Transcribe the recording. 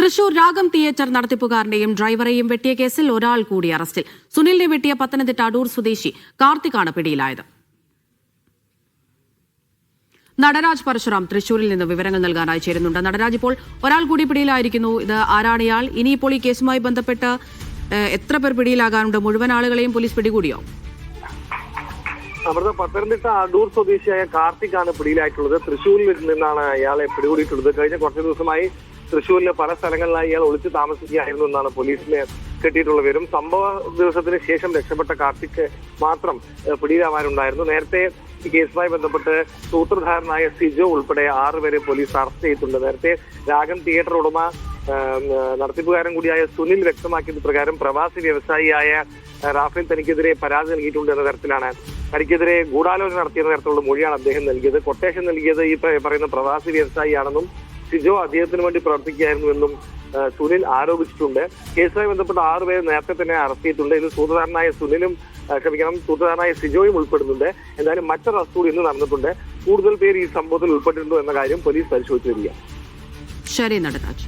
തൃശൂർ രാഗം തിയേറ്റർ നടത്തിപ്പുകാരനെയും ഡ്രൈവറെയും വെട്ടിയ കേസിൽ ഒരാൾ കൂടി അറസ്റ്റിൽ. സുനിലിനെ വെട്ടിയ പത്തനംതിട്ട അടൂർ സ്വദേശി കാർത്തിക്കാണ് പിടിയിലായത്. നടരാജ് പരശുറാം തൃശൂരിൽ നിന്ന് വിവരങ്ങൾ നൽകാനായി ചേരുന്നുണ്ട്. നടരാജ്, ഇപ്പോൾ ഒരാൾ കൂടി പിടിയിലായിരിക്കുന്നു. ഇത് ആരാണ് ഇയാൾ? ഇനിയിപ്പോൾ ഈ കേസുമായി ബന്ധപ്പെട്ട് എത്ര പേർ പിടിയിലാകാനുണ്ട്? മുഴുവൻ ആളുകളെയും പോലീസ് പിടികൂടിയോ? അവിടുത്തെ പത്തനംതിട്ട അടൂർ സ്വദേശിയായ കാർത്തിക്കാണ് പിടിയിലായിട്ടുള്ളത്. തൃശ്ശൂരിൽ നിന്നാണ് ഇയാളെ പിടികൂടിയിട്ടുള്ളത്. കഴിഞ്ഞ കുറച്ച് ദിവസമായി തൃശ്ശൂരിലെ പല സ്ഥലങ്ങളിലായി ഇയാൾ ഒളിച്ചു താമസിക്കുകയായിരുന്നു എന്നാണ് പോലീസിനെ കിട്ടിയിട്ടുള്ള വിവരം. സംഭവ ദിവസത്തിന് ശേഷം രക്ഷപ്പെട്ട കാർത്തിക് മാത്രം പിടിയിലാവാനുണ്ടായിരുന്നു. നേരത്തെ ഈ കേസുമായി ബന്ധപ്പെട്ട് സൂത്രധാരനായ സിജോ ഉൾപ്പെടെ 6 പേരെ പോലീസ് അറസ്റ്റ് ചെയ്തിട്ടുണ്ട്. നേരത്തെ രാഗം തിയേറ്റർ ഉടമ നടത്തിപ്പുകാരൻ കൂടിയായ സുനിൽ വ്യക്തമാക്കിയത് പ്രകാരം പ്രവാസി വ്യവസായിയായ റാഫേൽ തനിക്കെതിരെ പരാതി നൽകിയിട്ടുണ്ട് എന്ന തരത്തിലാണ്, തനിക്കെതിരെ ഗൂഢാലോചന നടത്തിയെന്ന തരത്തിലുള്ള മൊഴിയാണ് അദ്ദേഹം നൽകിയത്. കൊട്ടേഷൻ നൽകിയത് ഈ പറയുന്ന പ്രവാസി വ്യവസായിയാണെന്നും സിജോ അദ്ദേഹത്തിന് വേണ്ടി പ്രവർത്തിക്കുകയായിരുന്നുവെന്നും സുനിൽ ആരോപിച്ചിട്ടുണ്ട്. കേസുമായി ബന്ധപ്പെട്ട 6 പേരെ നേരത്തെ തന്നെ അറസ്റ്റ് ചെയ്തിട്ടുണ്ട്. ഇതിൽ സൂത്രധാരനായ സിജോയും ഉൾപ്പെടുന്നുണ്ട്. എന്തായാലും മറ്റൊരു അറസ്റ്റ് കൂടി ഇന്ന് നടന്നിട്ടുണ്ട്. കൂടുതൽ പേര് ഈ സംഭവത്തിൽ ഉൾപ്പെട്ടിട്ടുണ്ടോ എന്ന കാര്യം പോലീസ് പരിശോധിച്ചു വരികയാണ്. ശരി നടരാജ്.